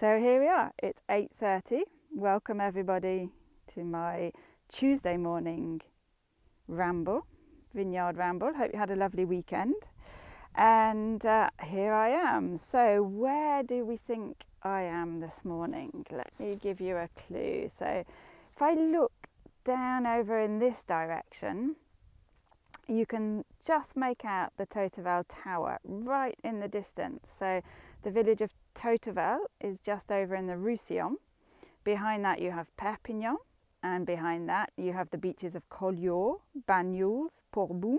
So here we are, it's 8:30. Welcome everybody to my Tuesday morning ramble, vineyard ramble. Hope you had a lovely weekend. And here I am. So where do we think I am this morning? Let me give you a clue. So if I look down over in this direction, you can just make out the Toteville Tower right in the distance. So the village of Toteville is just over in the Roussillon. Behind that you have Perpignan, and behind that you have the beaches of Collioure, Banyuls, Portbou,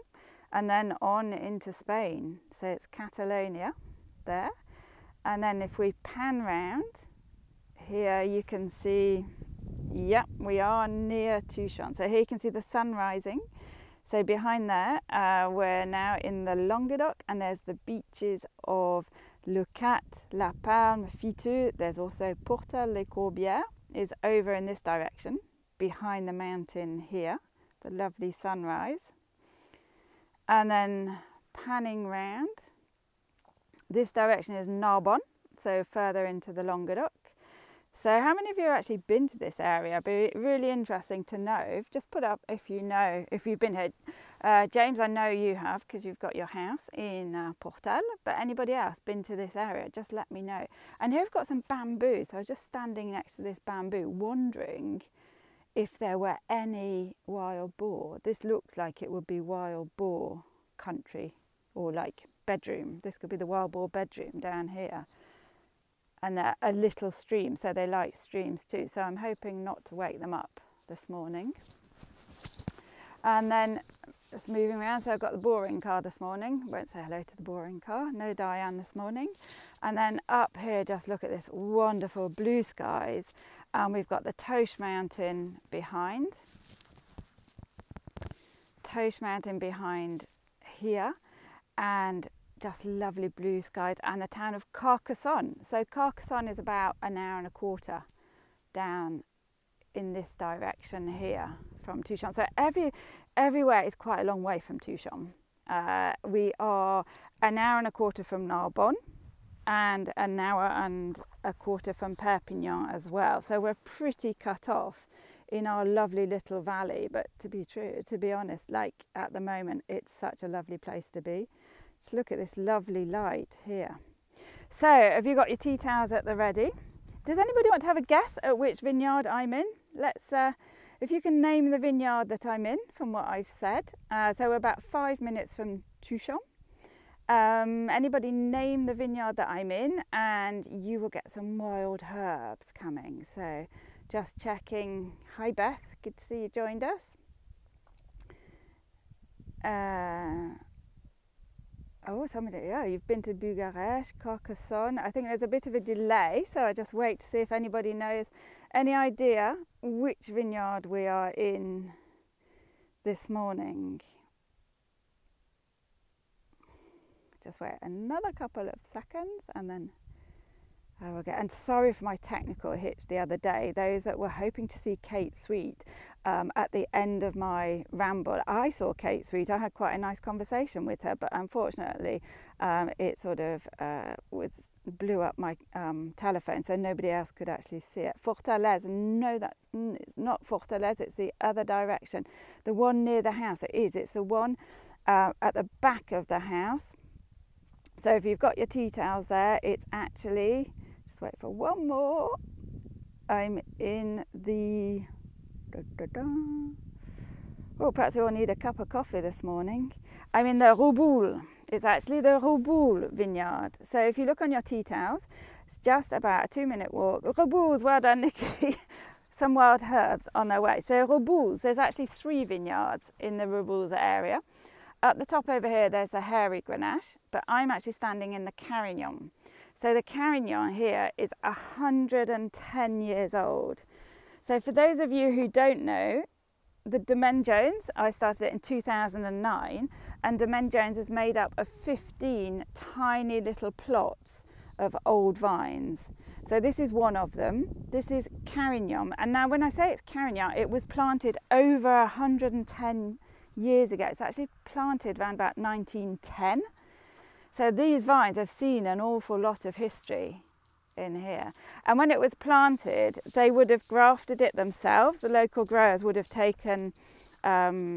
and then on into Spain. So it's Catalonia there. And then if we pan round, here you can see, yep, we are near Tuchan. So here you can see the sun rising. So behind there, we're now in the Languedoc, and there's the beaches of Le Cat, La Palme, Fiteux. There's also Portal-les-Corbières is over in this direction, behind the mountain here, the lovely sunrise. And then panning round, this direction is Narbonne, so further into the Languedoc. So how many of you have actually been to this area? It'd be really interesting to know. Just put up if you know, if you've been here. James, I know you have because you've got your house in Portal, but anybody else been to this area? Just let me know. And here we've got some bamboo. So I was just standing next to this bamboo, wondering if there were any wild boar. This looks like it would be wild boar country, or like bedroom. This could be the wild boar bedroom down here. And they're a little stream, so they like streams too. So I'm hoping not to wake them up this morning. And then just moving around, so I've got the boring car this morning. Won't say hello to the boring car. No Diane this morning. And then up here, just look at this wonderful blue skies. And we've got the Toche Mountain behind. Toche Mountain behind here. And just lovely blue skies, and the town of Carcassonne. So Carcassonne is about an hour and a quarter down in this direction here from Tuchan. So everywhere is quite a long way from Tuchan. We are an hour and a quarter from Narbonne and an hour and a quarter from Perpignan as well. So we're pretty cut off in our lovely little valley. But to be honest, like at the moment, it's such a lovely place to be. Just look at this lovely light here. So, have you got your tea towels at the ready? Does anybody want to have a guess at which vineyard I'm in? Let's, if you can name the vineyard that I'm in from what I've said. So we're about 5 minutes from Tuchan. Anybody name the vineyard that I'm in, and you will get some wild herbs coming. So, just checking. Hi Beth, good to see you joined us. Oh, somebody, yeah, you've been to Bugarest, Carcassonne. I think there's a bit of a delay, so I just wait to see if anybody knows any idea which vineyard we are in this morning. Just wait another couple of seconds and then I will get. And sorry for my technical hitch the other day. Those that were hoping to see Kate Sweet at the end of my ramble, I saw Kate Sweet. I had quite a nice conversation with her, but unfortunately it sort of blew up my telephone, so nobody else could actually see it. Fortaleza, no, it's not Fortaleza, it's the other direction. The one near the house, it's the one at the back of the house. So if you've got your tea towels there, it's actually, just wait for one more, I'm in the, oh, perhaps we all need a cup of coffee this morning. I'm in the Rebouls. It's actually the Rebouls vineyard. So if you look on your tea towels, it's just about a 2-minute walk. Rebouls, well done, Nikki. Some wild herbs on their way. So Rebouls, there's actually 3 vineyards in the Rebouls area. Up the top over here, there's the Hairy Grenache, but I'm actually standing in the Carignan. So the Carignan here is 110 years old. So for those of you who don't know, the Domaine Jones, I started it in 2009, and Domaine Jones is made up of 15 tiny little plots of old vines. So this is one of them. This is Carignan. And now when I say it's Carignan, it was planted over 110 years ago. It's actually planted around about 1910. So these vines have seen an awful lot of history in here. And when it was planted, they would have grafted it themselves. The local growers would have taken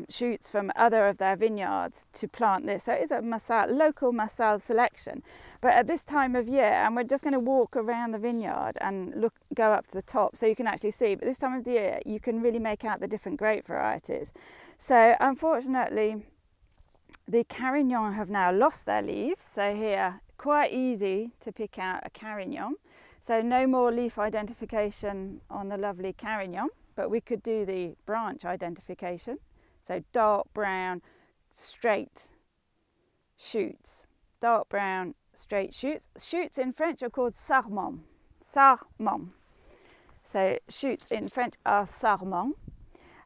shoots from other of their vineyards to plant this. So it is a local Massal selection. But at this time of year, and we're just going to walk around the vineyard and go up to the top so you can actually see, but this time of the year you can really make out the different grape varieties. So unfortunately the Carignan have now lost their leaves. So here, quite easy to pick out a Carignan. So no more leaf identification on the lovely Carignan, but we could do the branch identification. So dark brown, straight shoots. Dark brown, straight shoots. Shoots in French are called sarments. Sarments. So shoots in French are sarments.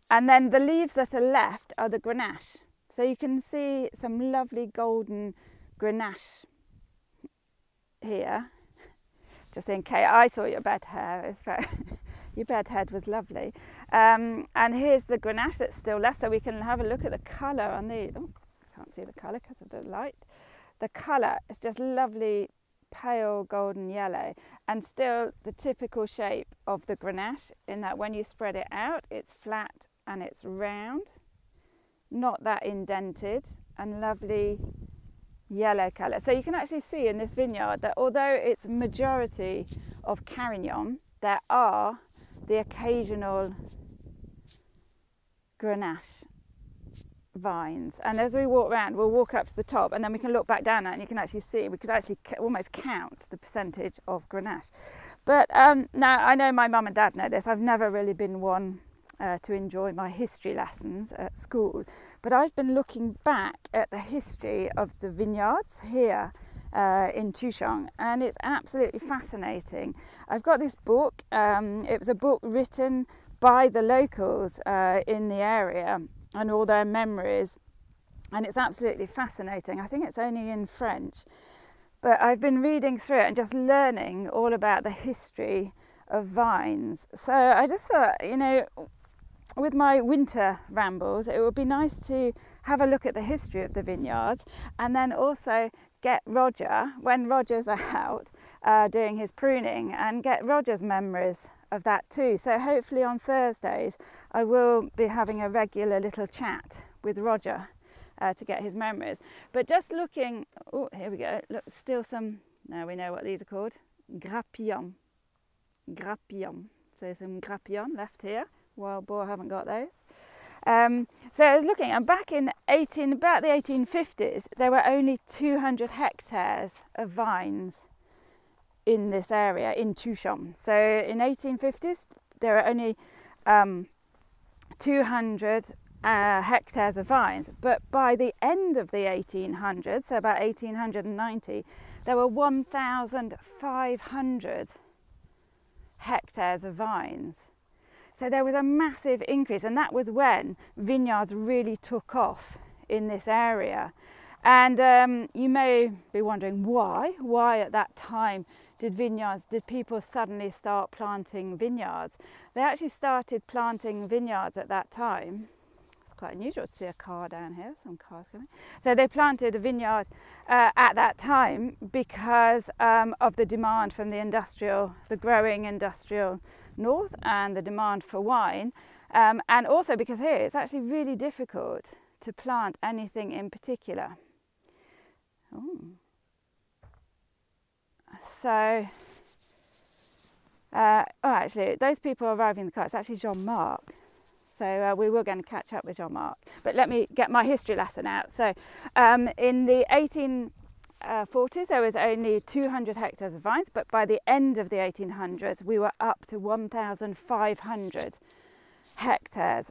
And then the leaves that are left are the grenache. So you can see some lovely golden grenache here. Just in case, I saw your bed hair. It's very your bed head was lovely. And here's the grenache that's still left, so we can have a look at the colour on the. Oh, I can't see the colour because of the light. The colour is just lovely, pale golden yellow, and still the typical shape of the grenache, in that when you spread it out, it's flat and it's round, not that indented, and lovely yellow colour. So you can actually see in this vineyard that although it's a majority of Carignan, there are the occasional grenache vines. And as we walk around, we'll walk up to the top and then we can look back down at it and you can actually see, we could actually almost count the percentage of grenache. But now I know my mum and dad know this. I've never really been one to enjoy my history lessons at school, but I've been looking back at the history of the vineyards here in Tuchan, and it's absolutely fascinating. I've got this book. It was a book written by the locals in the area and all their memories, and it's absolutely fascinating. I think it's only in French, but I've been reading through it and just learning all about the history of vines. So I just thought, you know, with my winter rambles, it would be nice to have a look at the history of the vineyards, and then also get Roger, when Roger's out doing his pruning, and get Roger's memories of that too. So hopefully on Thursdays I will be having a regular little chat with Roger to get his memories. But just looking, oh, here we go, look, still some, now we know what these are called, grappillons. Grappillons. So some grappillons left here. Wild boar, haven't got those. So I was looking, and back in about the 1850s, there were only 200 hectares of vines in this area, in Tuchan. So in 1850s, there were only 200 hectares of vines. But by the end of the 1800s, so about 1890, there were 1,500 hectares of vines. So there was a massive increase, and that was when vineyards really took off in this area. And you may be wondering why. Why at that time did people suddenly start planting vineyards? They actually started planting vineyards at that time. It's quite unusual to see a car down here, some cars coming. So they planted a vineyard at that time because of the demand from the growing industrial north, and the demand for wine, and also because here it's actually really difficult to plant anything in particular. Ooh. So actually those people arriving in the car, it's actually Jean Marc, so we were going to catch up with Jean Marc, but let me get my history lesson out. So in the 1840s there was only 200 hectares of vines, but by the end of the 1800s we were up to 1,500 hectares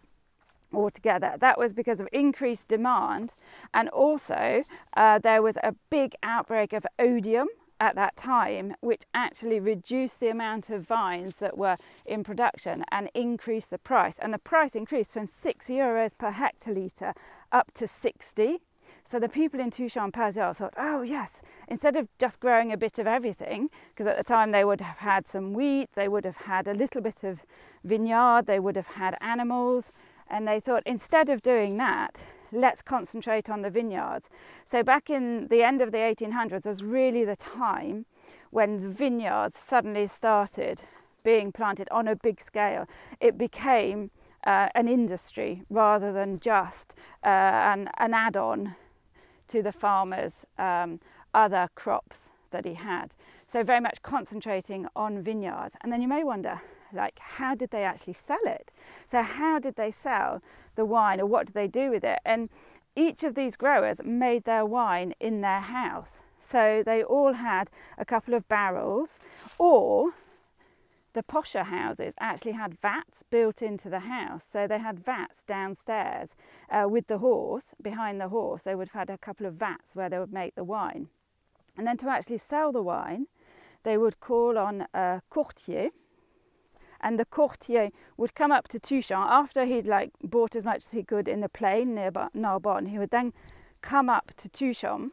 altogether. That was because of increased demand, and also there was a big outbreak of odium at that time, which actually reduced the amount of vines that were in production and increased the price, and the price increased from €6 per hectolitre up to 60. So the people in Tuchan and Paziols thought, oh yes, instead of just growing a bit of everything, because at the time they would have had some wheat, they would have had a little bit of vineyard, they would have had animals, and they thought instead of doing that, let's concentrate on the vineyards. So back in the end of the 1800s was really the time when the vineyards suddenly started being planted on a big scale, it became an industry rather than just an add-on to the farmer's other crops that he had. So very much concentrating on vineyards. And then you may wonder, like, how did they actually sell it? So how did they sell the wine, or what did they do with it? And each of these growers made their wine in their house. So they all had a couple of barrels, or the posher houses actually had vats built into the house. So they had vats downstairs with the horse, behind the horse. They would have had a couple of vats where they would make the wine. And then to actually sell the wine, they would call on a courtier, and the courtier would come up to Tuchan after he'd bought as much as he could in the plain near Narbonne. He would then come up to Tuchan,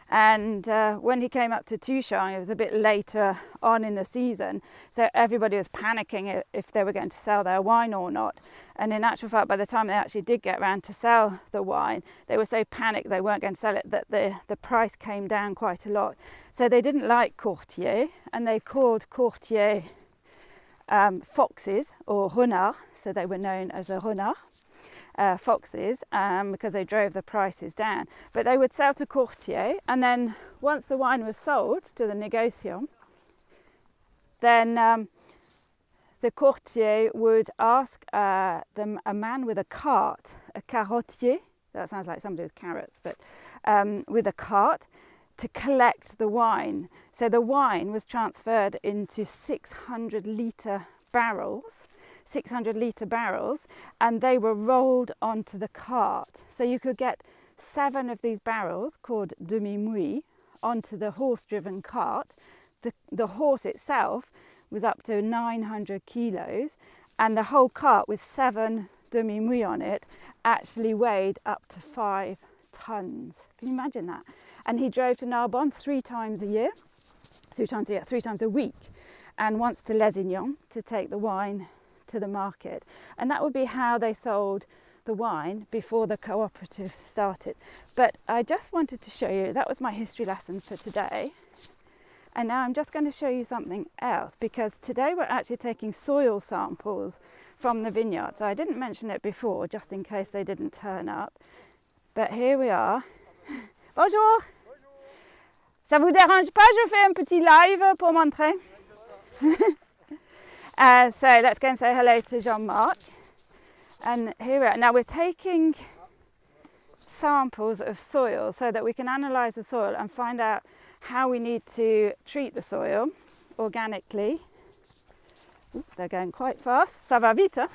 and when he came up to Tuchan, it was a bit later on in the season, so everybody was panicking if they were going to sell their wine or not. And in actual fact, by the time they actually did get around to sell the wine, they were so panicked they weren't going to sell it that the price came down quite a lot. So they didn't like courtier, and they called courtier foxes, or renards, so they were known as a renard, foxes, because they drove the prices down. But they would sell to courtier, and then once the wine was sold to the négociant, then the courtier would ask a man with a cart, a carottier, that sounds like somebody with carrots, but with a cart, to collect the wine. So the wine was transferred into 600-litre barrels, and they were rolled onto the cart. So you could get 7 of these barrels, called demi-mouilles, onto the horse-driven cart. The horse itself was up to 900 kilos, and the whole cart with 7 demi-mouilles on it actually weighed up to 5 tons. Can you imagine that? And he drove to Narbonne 3 times a year, 3 times a week, and once to Lesignan to take the wine to the market. And that would be how they sold the wine before the cooperative started. But I just wanted to show you, that was my history lesson for today. And now I'm just going to show you something else, because today we're actually taking soil samples from the vineyard. So I didn't mention it before, just in case they didn't turn up. But here we are. Bonjour. Ça vous dérange pas? Je fais un petit live pour montrer. So let's go and say hello to Jean Marc. And here we are. Now we're taking samples of soil so that we can analyse the soil and find out how we need to treat the soil organically. Oops, they're going quite fast. Ça va vite, hein?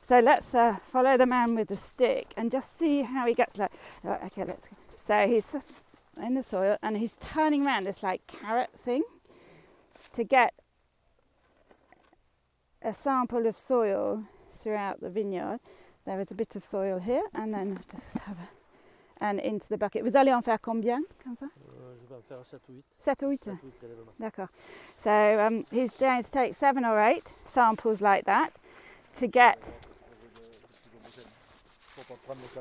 So let's follow the man with the stick and just see how he gets that. Okay, let's go. So he's in the soil and he's turning around this carrot thing to get a sample of soil throughout the vineyard. There is a bit of soil here, and then just have and into the bucket. Vous allez en faire combien, comme ça? Je vais en faire 7 ou 8. 7 ou 8? D'accord. So he's going to take 7 or 8 samples like that to get...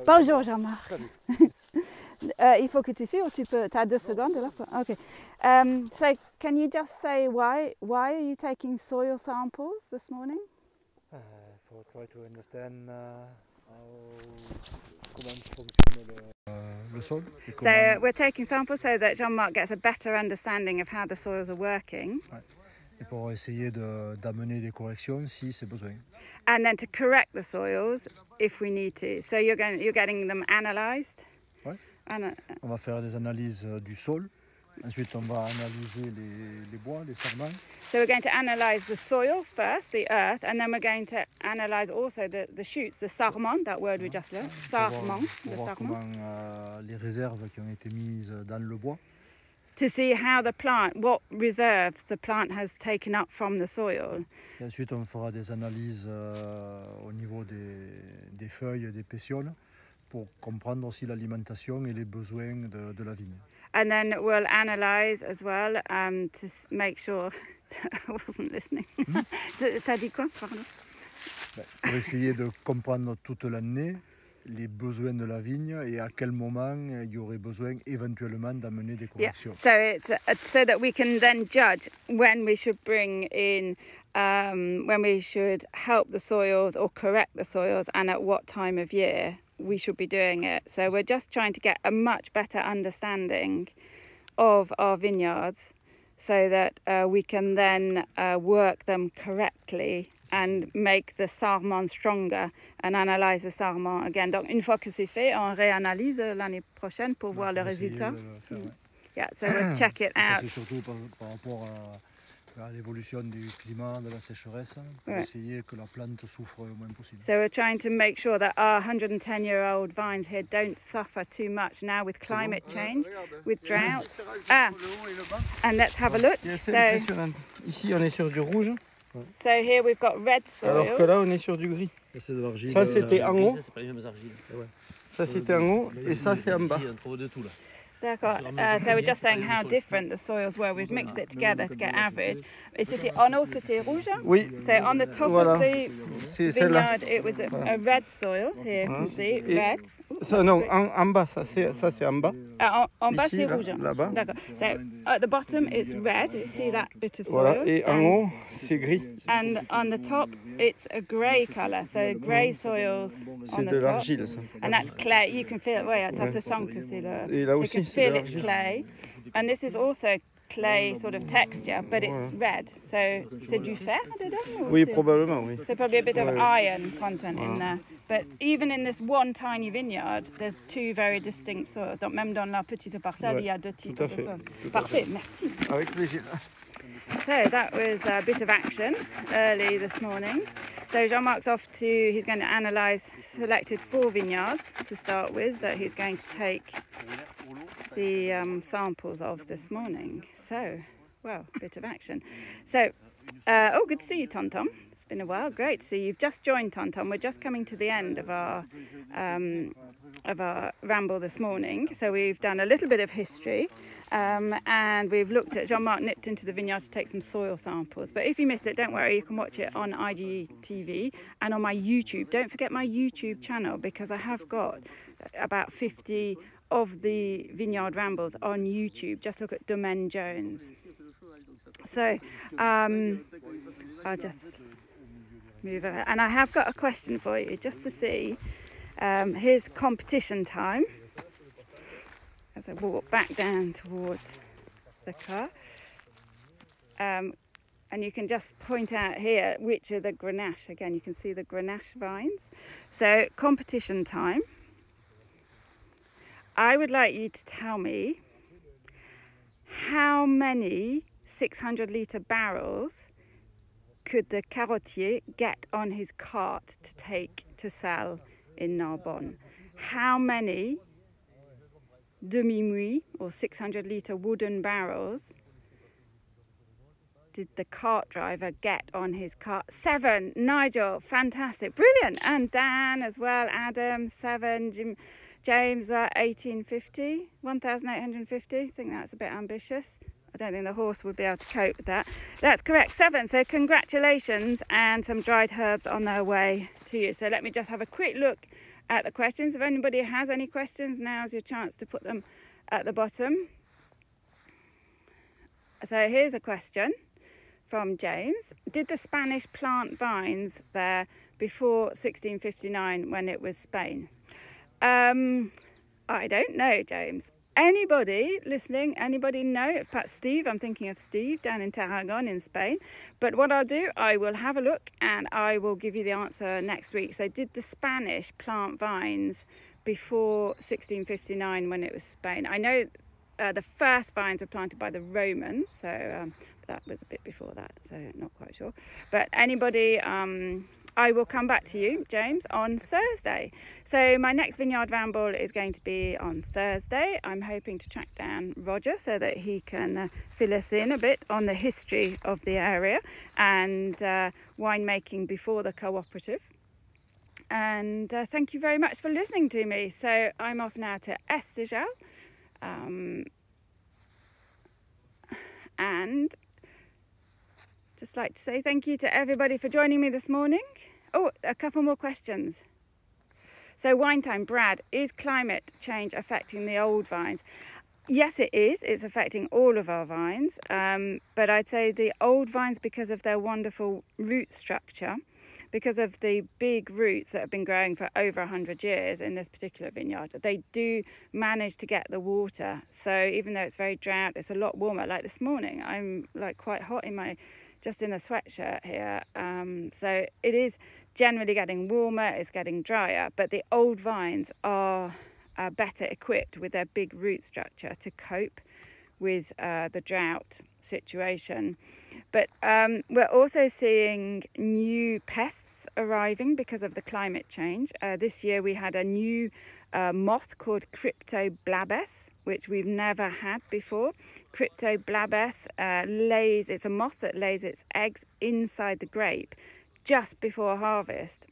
Bonjour Jean-Marc. Il faut que tu suives, tu as 2 secondes là. Okay. So can you just say why are you taking soil samples this morning? For try to understand comment fonctionne le sol. So we're taking samples so that Jean Marc gets a better understanding of how the soils are working. Ouais. Et pour essayer d'amener des corrections si c'est besoin. And then to correct the soils if we need to. So you're getting them analysed. Ouais. On va faire des analyses du sol. Ensuite, on va analyser les bois, les sarments. So we're going to analyse the soil first, the earth, and then we're going to analyse also the shoots, the sarments, that word we just learned. Sarments, pour voir comment les réserves qui ont été mises dans le bois. To see how the plant, what reserves the plant has taken up from the soil. Et ensuite, on fera des analyses au niveau des feuilles, des pétioles, pour comprendre aussi l'alimentation et les besoins de la vigne. And then we'll analyse as well to make sure... I wasn't listening. T'as dit quoi? Pardon. Pour essayer de comprendre toute l'année les besoins de la vigne et à quel moment il y aurait besoin éventuellement d'amener des Yeah. corrections. So it's so that we can then judge when we should bring in, when we should help the soils or correct the soils, and at what time of year we should be doing it. So we're just trying to get a much better understanding of our vineyards, so that we can then work them correctly and make the sarment stronger and analyse the sarment again. Donc une fois que c'est fait, on réanalyse l'année prochaine pour voir le résultat. Yeah, so we'll check it out. C'est surtout par rapport à l'évolution du climat, de la sécheresse, pour essayer que la plante souffre le moins possible. So we're trying to make sure that our 110-year-old vines here don't suffer too much now with climate change, with drought. And let's have a look. C'est impressionnant. Ici, on est sur du rouge. So here we've got red soil. Alors que là, on est sur du gris. C'est de l'argile. Ça, c'était en haut. C'est pas les mêmes argiles. Ça, c'était en haut. Et ça, c'est en bas. On trouve de tout là. D'accord. So we're just saying how different the soils were. We've mixed it together to get average. C'était en haut, c'était rouge. Oui. So on the top of the vineyard, it was a red soil. Here you can see red. Ça, non, en bas, ça c'est en bas. En bas, Ici, c'est là, rouge. là-bas. D'accord. So at the bottom, it's red. You see that bit of soil. Voilà. Et en haut, c'est gris. And on the top, it's a grey colour. So grey soils on C'est the de top. l'argile, ça. And that's clay. You can feel it. Ouais, ça se sent que c'est le. Et là So aussi, you can c'est de feel it's l'argile. clay. And this is also clay sort of texture, but it's red. So c'est du fer dedans? Or Oui, c'est- probablement, oui. So probably a bit of Ouais. iron content in there. But even in this one tiny vineyard, there's two very distinct soils. Donc même dans la petite parcelle, Ouais, il y a deux types tout à de fait, soils. tout à Parfait, merci. Avec plaisir. So that was a bit of action early this morning. So Jean Marc's off to, he's going to analyse selected 4 vineyards to start with that he's going to take the samples of this morning. So, well, a bit of action. So, good to see you, Tom Tom. It's been a while. Great to see you. You've just joined, Tom Tom. We're just coming to the end of our ramble this morning. So we've done a little bit of history, and we've looked at, Jean Marc nipped into the vineyard to take some soil samples. But if you missed it, don't worry, you can watch it on IGTV and on my YouTube. Don't forget my YouTube channel, because I have got about 50 of the vineyard rambles on YouTube. Just look at Domaine Jones. So I'll just move over, and I have got a question for you just to see. Here's competition time as I walk back down towards the car, and you can just point out here which are the Grenache. Again, you can see the Grenache vines. So competition time. I would like you to tell me how many 600-litre barrels could the carottier get on his cart to take to sell in Narbonne? How many demi-muits or 600-litre wooden barrels did the cart driver get on his cart? 7. Nigel, fantastic, brilliant. And Dan as well, Adam, 7. James, 1850, 1850. I think that's a bit ambitious. I don't think the horse would be able to cope with that. That's correct, 7. So congratulations, and some dried herbs on their way to you. So let me just have a quick look at the questions. If anybody has any questions, now's your chance to put them at the bottom. So here's a question from James. Did the Spanish plant vines there before 1659 when it was Spain? I don't know, James. Anybody listening, anybody know? Perhaps Steve, I'm thinking of Steve down in Tarragon in Spain. But what I'll do, I will have a look and I will give you the answer next week. So did the Spanish plant vines before 1659 when it was Spain? I know the first vines were planted by the Romans, so that was a bit before that, so not quite sure. But anybody, I will come back to you, James, on Thursday. So my next vineyard ramble is going to be on Thursday. I'm hoping to track down Roger so that he can fill us in a bit on the history of the area and winemaking before the cooperative. And thank you very much for listening to me. So I'm off now to Estegel. And just like to say thank you to everybody for joining me this morning. Oh, a couple more questions. So Wine Time, Brad, is climate change affecting the old vines? Yes, it is. It's affecting all of our vines. But I'd say the old vines, because of their wonderful root structure, because of the big roots that have been growing for over 100 years in this particular vineyard, they do manage to get the water. So even though it's very drought, it's a lot warmer. Like this morning, I'm like quite hot just in a sweatshirt here. So it is generally getting warmer, it's getting drier, but the old vines are better equipped with their big root structure to cope with the drought situation. But we're also seeing new pests arriving because of the climate change. This year we had a new moth called Cryptoblabes, which we've never had before. Cryptoblabes it's a moth that lays its eggs inside the grape just before harvest.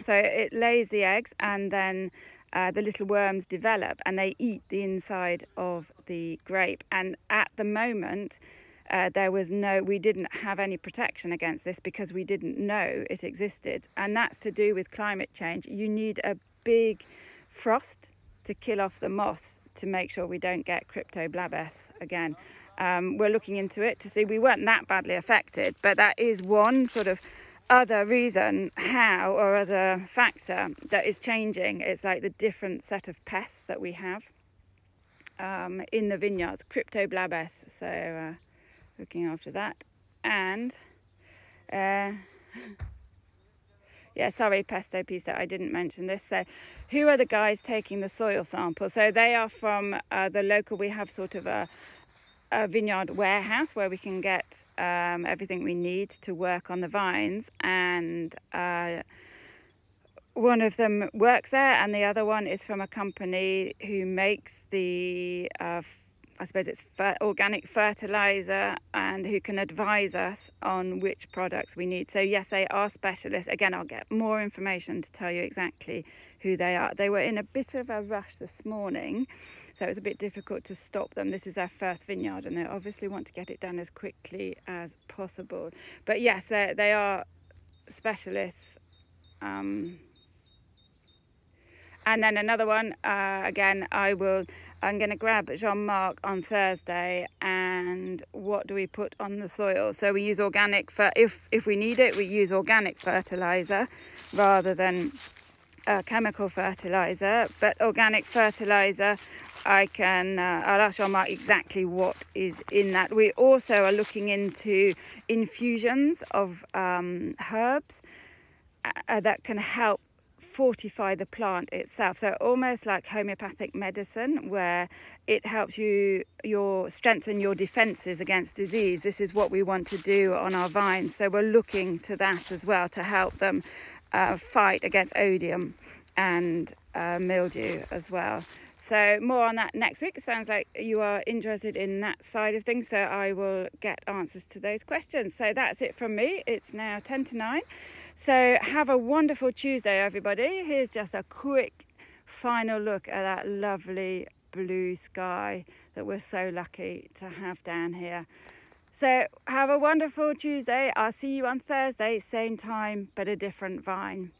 So it lays the eggs, and then the little worms develop and they eat the inside of the grape. And at the moment, we didn't have any protection against this because we didn't know it existed. And that's to do with climate change. You need a big frost to kill off the moths to make sure we don't get Cryptoblabes again. We're looking into it to see. We weren't that badly affected, but that is one sort of other reason or other factor that is changing. It's like the different set of pests that we have in the vineyards, Cryptoblabes. So looking after that. And yeah, sorry, Pesto Pisto, I didn't mention this. So who are the guys taking the soil sample? So they are from the local. We have sort of a vineyard warehouse where we can get everything we need to work on the vines, and one of them works there, and the other one is from a company who makes the I suppose it's organic fertilizer, and who can advise us on which products we need. So yes, they are specialists. Again, I'll get more information to tell you exactly who they are. They were in a bit of a rush this morning, so it was a bit difficult to stop them. This is their first vineyard, and they obviously want to get it done as quickly as possible. But yes, they are specialists. And then another one, again, I'm going to grab Jean Marc on Thursday. And what do we put on the soil? So we use organic, if we need it, we use organic fertilizer rather than chemical fertilizer. But organic fertilizer, I'll ask Jean Marc exactly what is in that. We also are looking into infusions of herbs that can help fortify the plant itself. So almost like homeopathic medicine, where it helps you strengthen your defenses against disease. This is what we want to do on our vines. So we're looking to that as well to help them fight against odium and mildew as well. So more on that next week. It sounds like you are interested in that side of things, so I will get answers to those questions. So that's it from me. It's now 10 to 9. So have a wonderful Tuesday, everybody. Here's just a quick final look at that lovely blue sky that we're so lucky to have down here. So have a wonderful Tuesday. I'll see you on Thursday, same time, but a different vine.